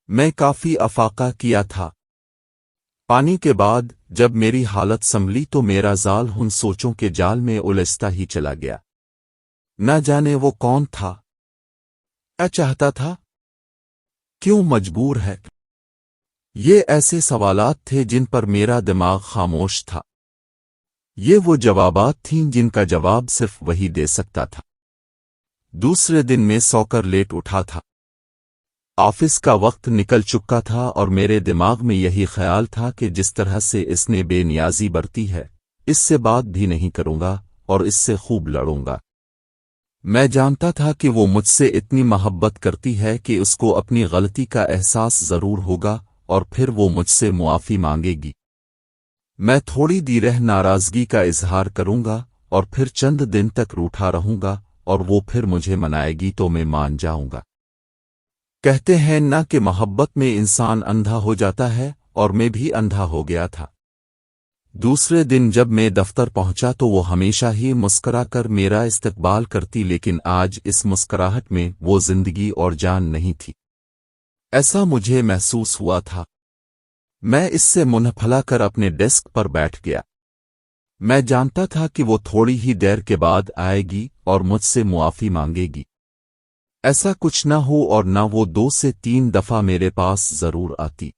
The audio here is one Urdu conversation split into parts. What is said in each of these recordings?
میں کافی افاقہ کیا تھا۔ پانی کے بعد جب میری حالت سنبھلی تو میرا ذال ان سوچوں کے جال میں الجھتا ہی چلا گیا۔ نہ جانے وہ کون تھا، کیا چاہتا تھا، کیوں مجبور ہے۔ یہ ایسے سوالات تھے جن پر میرا دماغ خاموش تھا۔ یہ وہ جوابات تھیں جن کا جواب صرف وہی دے سکتا تھا۔ دوسرے دن میں سو کر لیٹ اٹھا تھا۔ آفس کا وقت نکل چکا تھا اور میرے دماغ میں یہی خیال تھا کہ جس طرح سے اس نے بے نیازی برتی ہے، اس سے بات بھی نہیں کروں گا اور اس سے خوب لڑوں گا۔ میں جانتا تھا کہ وہ مجھ سے اتنی محبت کرتی ہے کہ اس کو اپنی غلطی کا احساس ضرور ہوگا اور پھر وہ مجھ سے معافی مانگے گی۔ میں تھوڑی دیر ناراضگی کا اظہار کروں گا اور پھر چند دن تک روٹھا رہوں گا اور وہ پھر مجھے منائے گی تو میں مان جاؤں گا۔ کہتے ہیں نہ کہ محبت میں انسان اندھا ہو جاتا ہے، اور میں بھی اندھا ہو گیا تھا۔ دوسرے دن جب میں دفتر پہنچا تو وہ ہمیشہ ہی مسکرا کر میرا استقبال کرتی، لیکن آج اس مسکراہٹ میں وہ زندگی اور جان نہیں تھی۔ ایسا مجھے محسوس ہوا تھا۔ میں اس سے منہ پھلا کر اپنے ڈیسک پر بیٹھ گیا۔ میں جانتا تھا کہ وہ تھوڑی ہی دیر کے بعد آئے گی اور مجھ سے معافی مانگے گی۔ ایسا کچھ نہ ہو اور نہ وہ 2 سے 3 دفعہ میرے پاس ضرور آتی۔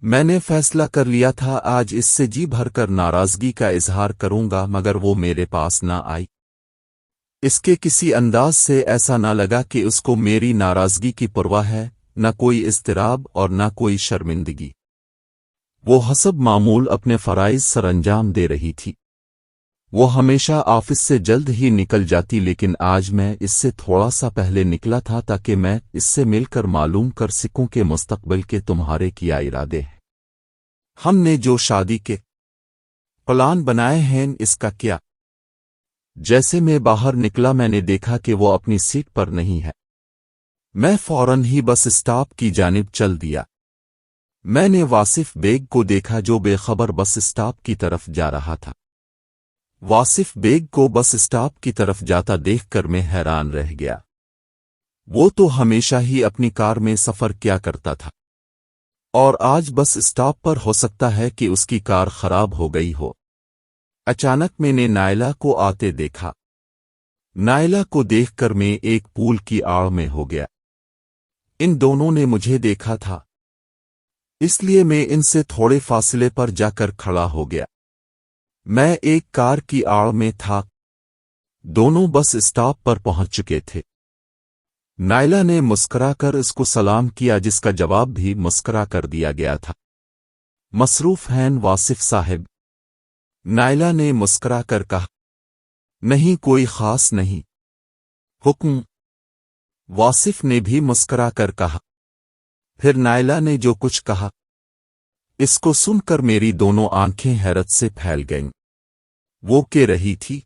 میں نے فیصلہ کر لیا تھا آج اس سے جی بھر کر ناراضگی کا اظہار کروں گا، مگر وہ میرے پاس نہ آئی۔ اس کے کسی انداز سے ایسا نہ لگا کہ اس کو میری ناراضگی کی پرواہ ہے، نہ کوئی اضطراب اور نہ کوئی شرمندگی۔ وہ حسب معمول اپنے فرائض سر انجام دے رہی تھی۔ وہ ہمیشہ آفس سے جلد ہی نکل جاتی، لیکن آج میں اس سے تھوڑا سا پہلے نکلا تھا تاکہ میں اس سے مل کر معلوم کر سکوں کہ مستقبل کے تمہارے کیا ارادے ہیں۔ ہم نے جو شادی کے پلان بنائے ہیں اس کا کیا؟ جیسے میں باہر نکلا میں نے دیکھا کہ وہ اپنی سیٹ پر نہیں ہے۔ میں فوراً ہی بس اسٹاپ کی جانب چل دیا۔ میں نے واصف بیگ کو دیکھا جو بے خبر بس اسٹاپ کی طرف جا رہا تھا۔ واصف بیگ کو بس اسٹاپ کی طرف جاتا دیکھ کر میں حیران رہ گیا۔ وہ تو ہمیشہ ہی اپنی کار میں سفر کیا کرتا تھا، اور آج بس اسٹاپ پر ہو سکتا ہے کہ اس کی کار خراب ہو گئی ہو۔ اچانک میں نے نائلہ کو آتے دیکھا۔ نائلہ کو دیکھ کر میں ایک پول کی آڑ میں ہو گیا۔ ان دونوں نے مجھے دیکھا تھا، اس لیے میں ان سے تھوڑے فاصلے پر جا کر کھڑا ہو گیا۔ میں ایک کار کی آڑ میں تھا۔ دونوں بس اسٹاپ پر پہنچ چکے تھے۔ نائلہ نے مسکرا کر اس کو سلام کیا، جس کا جواب بھی مسکرا کر دیا گیا تھا۔ مصروف ہیں واصف صاحب؟ نائلہ نے مسکرا کر کہا۔ نہیں، کوئی خاص نہیں۔ حکم؟ واصف نے بھی مسکرا کر کہا۔ پھر نائلہ نے جو کچھ کہا، اس کو سن کر میری دونوں آنکھیں حیرت سے پھیل گئیں۔ وہ کہہ رہی تھی؟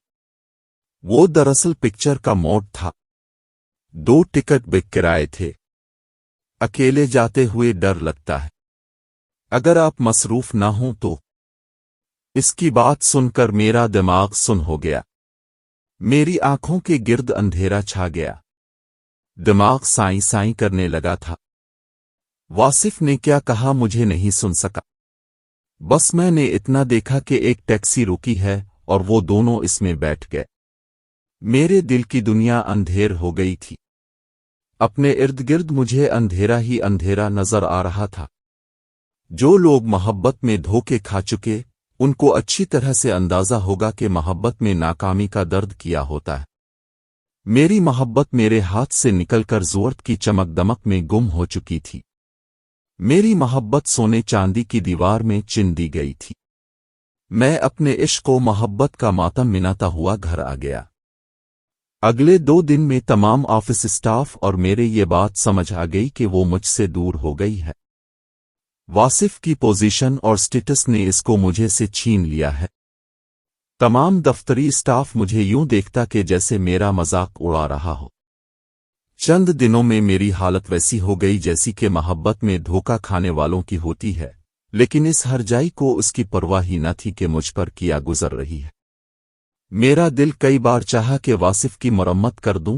وہ دراصل پکچر کا موڈ تھا۔ 2 ٹکٹ بک کرائے تھے۔ اکیلے جاتے ہوئے ڈر لگتا ہے، اگر آپ مصروف نہ ہوں تو۔ اس کی بات سن کر میرا دماغ سن ہو گیا۔ میری آنکھوں کے گرد اندھیرا چھا گیا۔ دماغ سائیں سائیں کرنے لگا تھا۔ واصف نے کیا کہا مجھے نہیں سن سکا، بس میں نے اتنا دیکھا کہ ایک ٹیکسی رکی ہے اور وہ دونوں اس میں بیٹھ گئے۔ میرے دل کی دنیا اندھیر ہو گئی تھی۔ اپنے ارد گرد مجھے اندھیرا ہی اندھیرا نظر آ رہا تھا۔ جو لوگ محبت میں دھوکے کھا چکے ان کو اچھی طرح سے اندازہ ہوگا کہ محبت میں ناکامی کا درد کیا ہوتا ہے۔ میری محبت میرے ہاتھ سے نکل کر زورت کی چمک دمک میں گم ہو چکی تھی۔ میری محبت سونے چاندی کی دیوار میں چن دی گئی تھی۔ میں اپنے عشق و محبت کا ماتم مناتا ہوا گھر آ گیا۔ اگلے 2 دن میں تمام آفس اسٹاف اور میرے یہ بات سمجھ آ گئی کہ وہ مجھ سے دور ہو گئی ہے۔ واصف کی پوزیشن اور سٹیٹس نے اس کو مجھے سے چھین لیا ہے۔ تمام دفتری اسٹاف مجھے یوں دیکھتا کہ جیسے میرا مذاق اڑا رہا ہو۔ چند دنوں میں میری حالت ویسی ہو گئی جیسی کہ محبت میں دھوکہ کھانے والوں کی ہوتی ہے، لیکن اس ہرجائی کو اس کی پرواہ ہی نہ تھی کہ مجھ پر کیا گزر رہی ہے۔ میرا دل کئی بار چاہا کہ واصف کی مرمت کر دوں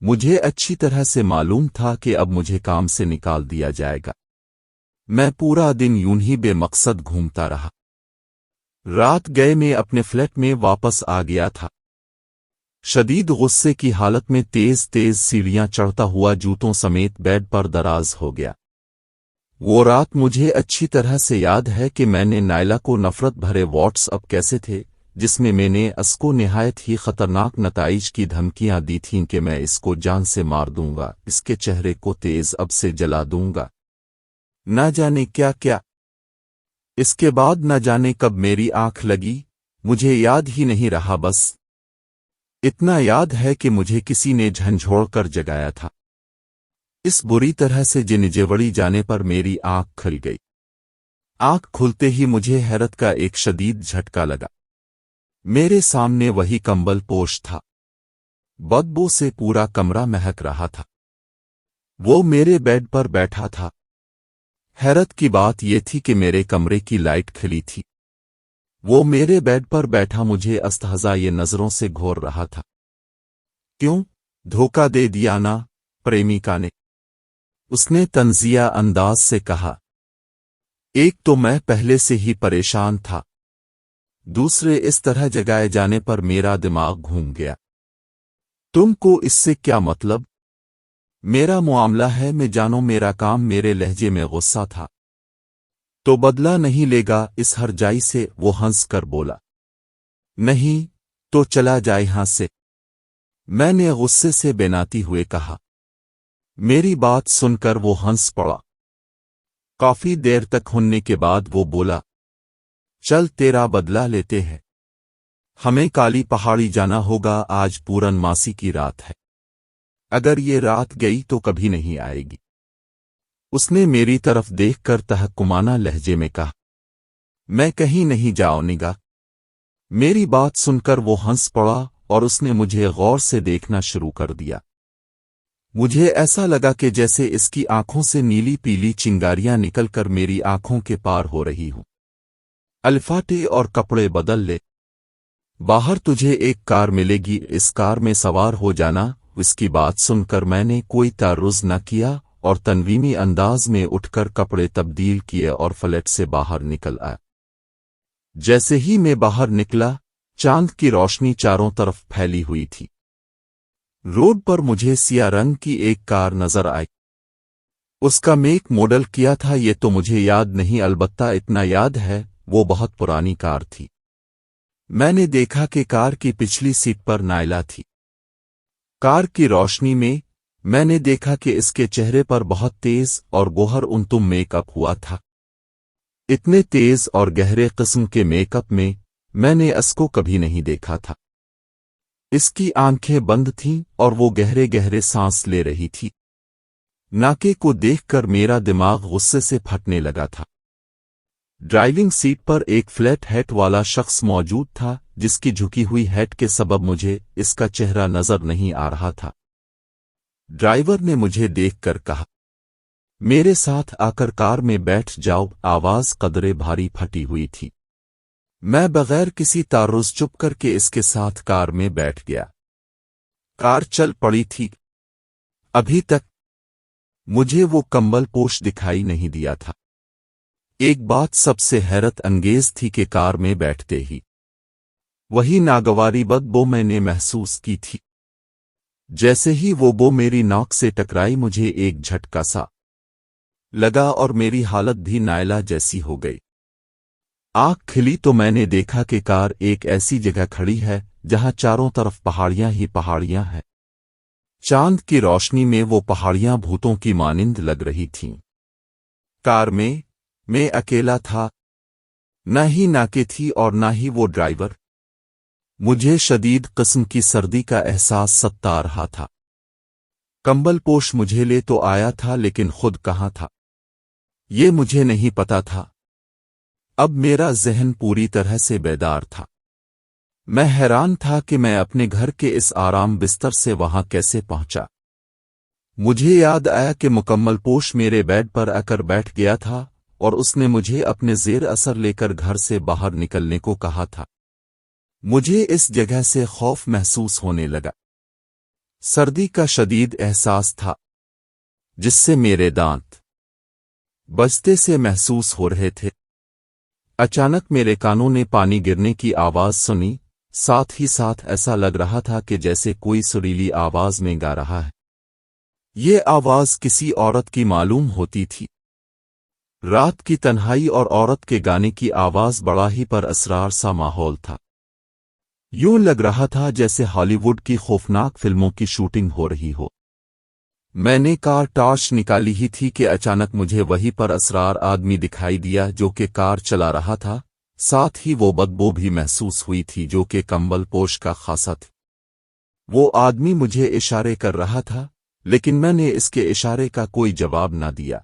مجھے اچھی طرح سے معلوم تھا کہ اب مجھے کام سے نکال دیا جائے گا۔ میں پورا دن یوں ہی بے مقصد گھومتا رہا۔ رات گئے میں اپنے فلیٹ میں واپس آ گیا تھا۔ شدید غصے کی حالت میں تیز تیز سیڑھیاں چڑھتا ہوا جوتوں سمیت بیڈ پر دراز ہو گیا۔ وہ رات مجھے اچھی طرح سے یاد ہے کہ میں نے نائلہ کو نفرت بھرے واٹس اپ کیسے تھے جس میں نے اس کو نہایت ہی خطرناک نتائج کی دھمکیاں دی تھیں کہ میں اس کو جان سے مار دوں گا، اس کے چہرے کو تیز اب سے جلا دوں گا، نہ جانے کیا کیا۔ اس کے بعد نہ جانے کب میری آنکھ لگی، مجھے یاد ہی نہیں رہا، بس اتنا یاد ہے کہ مجھے کسی نے جھنجھوڑ کر جگایا تھا۔ اس بری طرح سے جنجوڑی جانے پر میری آنکھ کھل گئی۔ آنکھ کھلتے ہی مجھے حیرت کا ایک شدید جھٹکا لگا۔ میرے سامنے وہی کمبل پوش تھا۔ بدبو سے پورا کمرہ مہک رہا تھا۔ وہ میرے بیڈ پر بیٹھا تھا۔ حیرت کی بات یہ تھی کہ میرے کمرے کی لائٹ کھلی تھی۔ وہ میرے بیڈ پر بیٹھا مجھے استہزائے نظروں سے گھور رہا تھا۔ کیوں دھوکہ دے دیا نا پریمیکا نے، اس نے طنزیہ انداز سے کہا۔ ایک تو میں پہلے سے ہی پریشان تھا، دوسرے اس طرح جگائے جانے پر میرا دماغ گھوم گیا۔ تم کو اس سے کیا مطلب؟ میرا معاملہ ہے، میں جانو میرا کام۔ میرے لہجے میں غصہ تھا۔ تو بدلہ نہیں لے گا اس ہرجائی سے؟ وہ ہنس کر بولا۔ نہیں تو چلا جائے یہاں سے، میں نے غصے سے بیناتی ہوئے کہا۔ میری بات سن کر وہ ہنس پڑا۔ کافی دیر تک ہننے کے بعد وہ بولا، چل تیرا بدلہ لیتے ہیں، ہمیں کالی پہاڑی جانا ہوگا، آج پورن ماسی کی رات ہے، اگر یہ رات گئی تو کبھی نہیں آئے گی۔ اس نے میری طرف دیکھ کر تحکمانہ لہجے میں کہا۔ میں کہیں نہیں جاؤں گا۔ میری بات سن کر وہ ہنس پڑا اور اس نے مجھے غور سے دیکھنا شروع کر دیا۔ مجھے ایسا لگا کہ جیسے اس کی آنکھوں سے نیلی پیلی چنگاریاں نکل کر میری آنکھوں کے پار ہو رہی ہوں۔ الفاٹے اور کپڑے بدل لے، باہر تجھے ایک کار ملے گی، اس کار میں سوار ہو جانا۔ اس کی بات سن کر میں نے کوئی تعرض نہ کیا اور تنویمی انداز میں اٹھ کر کپڑے تبدیل کیے اور فلیٹ سے باہر نکل آیا۔ جیسے ہی میں باہر نکلا، چاند کی روشنی چاروں طرف پھیلی ہوئی تھی۔ روڈ پر مجھے سیاہ رنگ کی ایک کار نظر آئی۔ اس کا میک ماڈل کیا تھا یہ تو مجھے یاد نہیں، البتہ اتنا یاد ہے وہ بہت پرانی کار تھی۔ میں نے دیکھا کہ کار کی پچھلی سیٹ پر نائلہ تھی۔ کار کی روشنی میں نے دیکھا کہ اس کے چہرے پر بہت تیز اور گوہر انتم میک اپ ہوا تھا۔ اتنے تیز اور گہرے قسم کے میک اپ میں نے اس کو کبھی نہیں دیکھا تھا۔ اس کی آنکھیں بند تھیں اور وہ گہرے گہرے سانس لے رہی تھی۔ ناکے کو دیکھ کر میرا دماغ غصے سے پھٹنے لگا تھا۔ ڈرائیونگ سیٹ پر ایک فلیٹ ہیٹ والا شخص موجود تھا جس کی جھکی ہوئی ہیٹ کے سبب مجھے اس کا چہرہ نظر نہیں آ رہا تھا۔ ڈرائیور نے مجھے دیکھ کر کہا، میرے ساتھ آ کر کار میں بیٹھ جاؤ۔ آواز قدرے بھاری پھٹی ہوئی تھی۔ میں بغیر کسی تعرض چپ کر کے اس کے ساتھ کار میں بیٹھ گیا۔ کار چل پڑی تھی۔ ابھی تک مجھے وہ کمبل پوش دکھائی نہیں دیا تھا۔ ایک بات سب سے حیرت انگیز تھی کہ کار میں بیٹھتے ہی وہی ناگواری بدبو میں نے محسوس کی تھی۔ جیسے ہی وہ بو میری ناک سے ٹکرائی مجھے ایک جھٹکا سا لگا اور میری حالت بھی نائلہ جیسی ہو گئی۔ آنکھ کھلی تو میں نے دیکھا کہ کار ایک ایسی جگہ کھڑی ہے جہاں چاروں طرف پہاڑیاں ہی پہاڑیاں ہیں۔ چاند کی روشنی میں وہ پہاڑیاں بھوتوں کی مانند لگ رہی تھیں۔ کار میں اکیلا تھا، نہ ہی ناکے تھی اور نہ ہی وہ ڈرائیور۔ مجھے شدید قسم کی سردی کا احساس ستا رہا تھا۔ کمبل پوش مجھے لے تو آیا تھا لیکن خود کہاں تھا یہ مجھے نہیں پتا تھا۔ اب میرا ذہن پوری طرح سے بیدار تھا۔ میں حیران تھا کہ میں اپنے گھر کے اس آرام بستر سے وہاں کیسے پہنچا۔ مجھے یاد آیا کہ مکمل پوش میرے بیڈ پر آ کر بیٹھ گیا تھا اور اس نے مجھے اپنے زیر اثر لے کر گھر سے باہر نکلنے کو کہا تھا۔ مجھے اس جگہ سے خوف محسوس ہونے لگا۔ سردی کا شدید احساس تھا جس سے میرے دانت بجتے سے محسوس ہو رہے تھے۔ اچانک میرے کانوں نے پانی گرنے کی آواز سنی، ساتھ ہی ساتھ ایسا لگ رہا تھا کہ جیسے کوئی سریلی آواز میں گا رہا ہے۔ یہ آواز کسی عورت کی معلوم ہوتی تھی۔ رات کی تنہائی اور عورت کے گانے کی آواز بڑا ہی پر اسرار سا ماحول تھا۔ یوں لگ رہا تھا جیسے ہالی ووڈ کی خوفناک فلموں کی شوٹنگ ہو رہی ہو۔ میں نے کار ٹارچ نکالی ہی تھی کہ اچانک مجھے وہی پر اسرار آدمی دکھائی دیا جو کہ کار چلا رہا تھا، ساتھ ہی وہ بدبو بھی محسوس ہوئی تھی جو کہ کمبل پوش کا خاصا تھی۔ وہ آدمی مجھے اشارے کر رہا تھا، لیکن میں نے اس کے اشارے کا کوئی جواب نہ دیا۔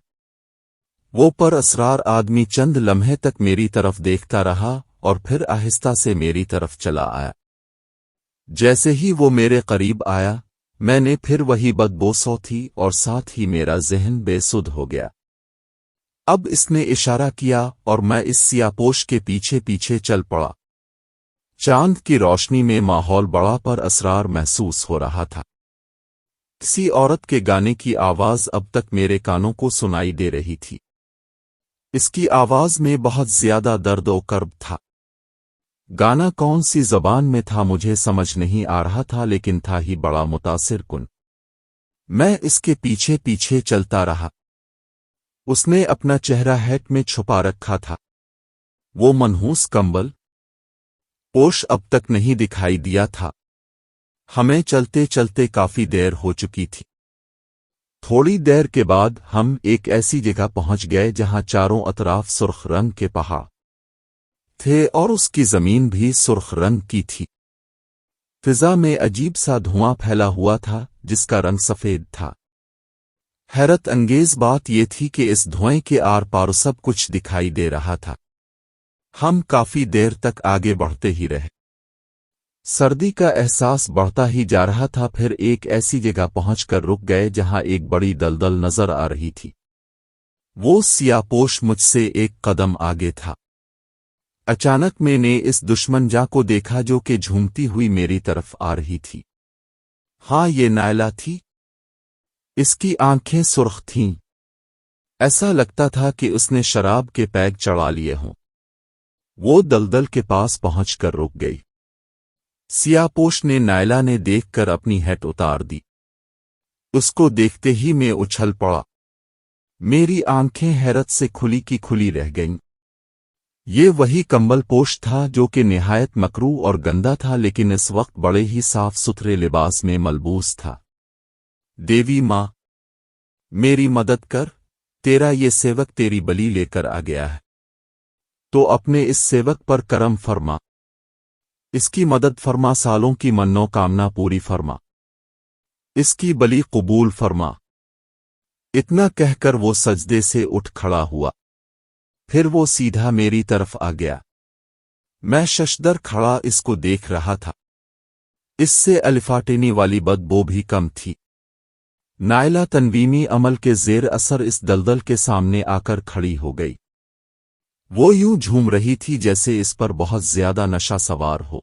وہ پر اسرار آدمی چند لمحے تک میری طرف دیکھتا رہا اور پھر آہستہ سے میری طرف چلا آیا۔ جیسے ہی وہ میرے قریب آیا، میں نے پھر وہی بدبو سونگھی اور ساتھ ہی میرا ذہن بے سدھ ہو گیا۔ اب اس نے اشارہ کیا اور میں اس سیاہ پوش کے پیچھے پیچھے چل پڑا۔ چاند کی روشنی میں ماحول بڑا پر اسرار محسوس ہو رہا تھا۔ کسی عورت کے گانے کی آواز اب تک میرے کانوں کو سنائی دے رہی تھی۔ اس کی آواز میں بہت زیادہ درد و کرب تھا۔ گانا کون سی زبان میں تھا مجھے سمجھ نہیں آ رہا تھا، لیکن تھا ہی بڑا متاثر کن۔ میں اس کے پیچھے پیچھے چلتا رہا۔ اس نے اپنا چہرہ ہیٹ میں چھپا رکھا تھا۔ وہ منحوس کمبل پوش اب تک نہیں دکھائی دیا تھا۔ ہمیں چلتے چلتے کافی دیر ہو چکی تھی۔ تھوڑی دیر کے بعد ہم ایک ایسی جگہ پہنچ گئے جہاں چاروں اطراف سرخ رنگ کے پہاڑ تھے اور اس کی زمین بھی سرخ رنگ کی تھی۔ فضا میں عجیب سا دھواں پھیلا ہوا تھا جس کا رنگ سفید تھا۔ حیرت انگیز بات یہ تھی کہ اس دھوئیں کے آر پار سب کچھ دکھائی دے رہا تھا۔ ہم کافی دیر تک آگے بڑھتے ہی رہے۔ سردی کا احساس بڑھتا ہی جا رہا تھا، پھر ایک ایسی جگہ پہنچ کر رک گئے جہاں ایک بڑی دلدل نظر آ رہی تھی۔ وہ سیاہ پوش مجھ سے ایک قدم آگے تھا۔ اچانک میں نے اس دشمن جاں کو دیکھا جو کہ جھومتی ہوئی میری طرف آ رہی تھی۔ ہاں، یہ نائلہ تھی۔ اس کی آنکھیں سرخ تھیں۔ ایسا لگتا تھا کہ اس نے شراب کے پیگ چڑھا لیے ہوں۔ وہ دلدل کے پاس پہنچ کر رک گئی۔ سیاہ پوش نے نائلہ نے دیکھ کر اپنی ہیٹ اتار دی۔ اس کو دیکھتے ہی میں اچھل پڑا۔ میری آنکھیں حیرت سے کھلی کی کھلی رہ گئیں۔ یہ وہی کمبل پوش تھا جو کہ نہایت مکروہ اور گندا تھا، لیکن اس وقت بڑے ہی صاف ستھرے لباس میں ملبوس تھا۔ دیوی ماں، میری مدد کر، تیرا یہ سیوک تیری بلی لے کر آ گیا ہے، تو اپنے اس سیوک پر کرم فرما، اس کی مدد فرما، سالوں کی منو کامنا پوری فرما، اس کی بلی قبول فرما۔ اتنا کہہ کر وہ سجدے سے اٹھ کھڑا ہوا۔ پھر وہ سیدھا میری طرف آ گیا۔ میں ششدر کھڑا اس کو دیکھ رہا تھا۔ اس سے الفاٹینی والی بدبو بھی کم تھی۔ نائلہ تنویمی عمل کے زیر اثر اس دلدل کے سامنے آ کر کھڑی ہو گئی۔ وہ یوں جھوم رہی تھی جیسے اس پر بہت زیادہ نشہ سوار ہو۔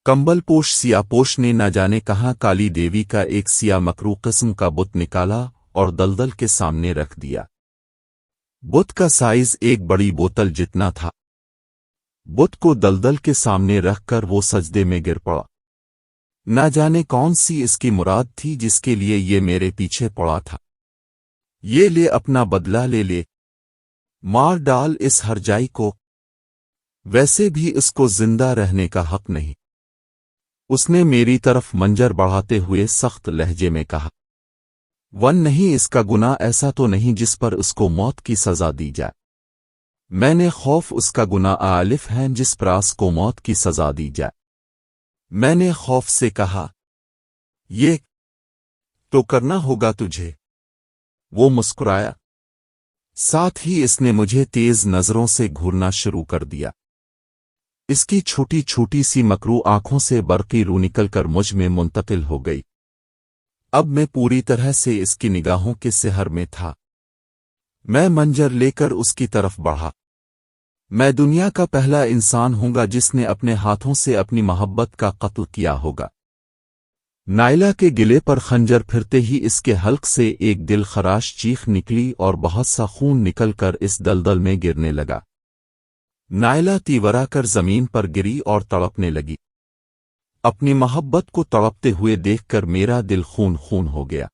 کمبل پوش سیاہ پوش نے نہ جانے کہاں کالی دیوی کا ایک سیاہ مکروہ قسم کا بت نکالا اور دلدل کے سامنے رکھ دیا۔ بت کا سائز ایک بڑی بوتل جتنا تھا۔ بت کو دلدل کے سامنے رکھ کر وہ سجدے میں گر پڑا۔ نہ جانے کون سی اس کی مراد تھی جس کے لیے یہ میرے پیچھے پڑا تھا۔ یہ لے اپنا بدلہ لے لے، مار ڈال اس ہرجائی کو، ویسے بھی اس کو زندہ رہنے کا حق نہیں۔ اس نے میری طرف منجر بڑھاتے ہوئے سخت لہجے میں کہا، ون نہیں، اس کا گناہ ایسا تو نہیں جس پر اس کو موت کی سزا دی جائے۔ میں نے خوف اس کا گناہ آلف ہے جس پر اس کو موت کی سزا دی جائے۔ میں نے خوف سے کہا، یہ تو کرنا ہوگا تجھے۔ وہ مسکرایا، ساتھ ہی اس نے مجھے تیز نظروں سے گھورنا شروع کر دیا۔ اس کی چھوٹی چھوٹی سی مکروہ آنکھوں سے برقی رو نکل کر مجھ میں منتقل ہو گئی۔ اب میں پوری طرح سے اس کی نگاہوں کے سحر میں تھا۔ میں منجر لے کر اس کی طرف بڑھا۔ میں دنیا کا پہلا انسان ہوں گا جس نے اپنے ہاتھوں سے اپنی محبت کا قتل کیا ہوگا۔ نائلہ کے گلے پر خنجر پھرتے ہی اس کے حلق سے ایک دل خراش چیخ نکلی اور بہت سا خون نکل کر اس دلدل میں گرنے لگا۔ نائلہ تیورا کر زمین پر گری اور تڑپنے لگی۔ اپنی محبت کو تڑپتے ہوئے دیکھ کر میرا دل خون خون ہو گیا۔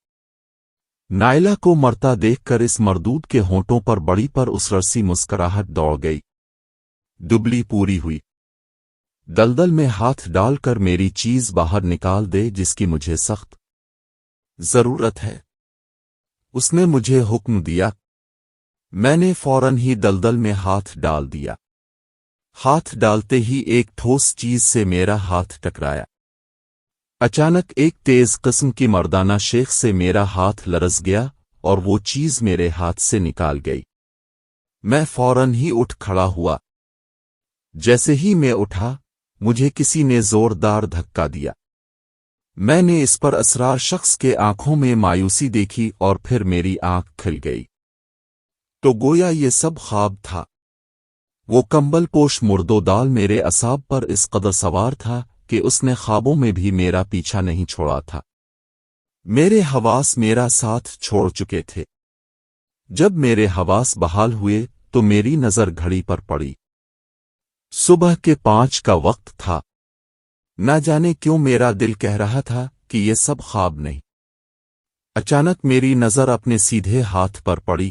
نائلہ کو مرتا دیکھ کر اس مردود کے ہونٹوں پر بڑی پر اس رسی مسکراہٹ دوڑ گئی۔ دبلی پوری ہوئی۔ دلدل میں ہاتھ ڈال کر میری چیز باہر نکال دے جس کی مجھے سخت ضرورت ہے، اس نے مجھے حکم دیا۔ میں نے فوراً ہی دلدل میں ہاتھ ڈال دیا۔ ہاتھ ڈالتے ہی ایک ٹھوس چیز سے میرا ہاتھ ٹکرایا۔ اچانک ایک تیز قسم کی مردانہ شیخ سے میرا ہاتھ لرز گیا اور وہ چیز میرے ہاتھ سے نکال گئی۔ میں فوراً ہی اٹھ کھڑا ہوا۔ جیسے ہی میں اٹھا، مجھے کسی نے زوردار دھکا دیا۔ میں نے اس پر اسرار شخص کے آنکھوں میں مایوسی دیکھی اور پھر میری آنکھ کھل گئی تو گویا یہ سب خواب تھا۔ وہ کمبل پوش مردو دال میرے اعصاب پر اس قدر سوار تھا کہ اس نے خوابوں میں بھی میرا پیچھا نہیں چھوڑا تھا۔ میرے حواس میرا ساتھ چھوڑ چکے تھے۔ جب میرے حواس بحال ہوئے تو میری نظر گھڑی پر پڑی۔ صبح کے 5 کا وقت تھا۔ نہ جانے کیوں میرا دل کہہ رہا تھا کہ یہ سب خواب نہیں۔ اچانک میری نظر اپنے سیدھے ہاتھ پر پڑی۔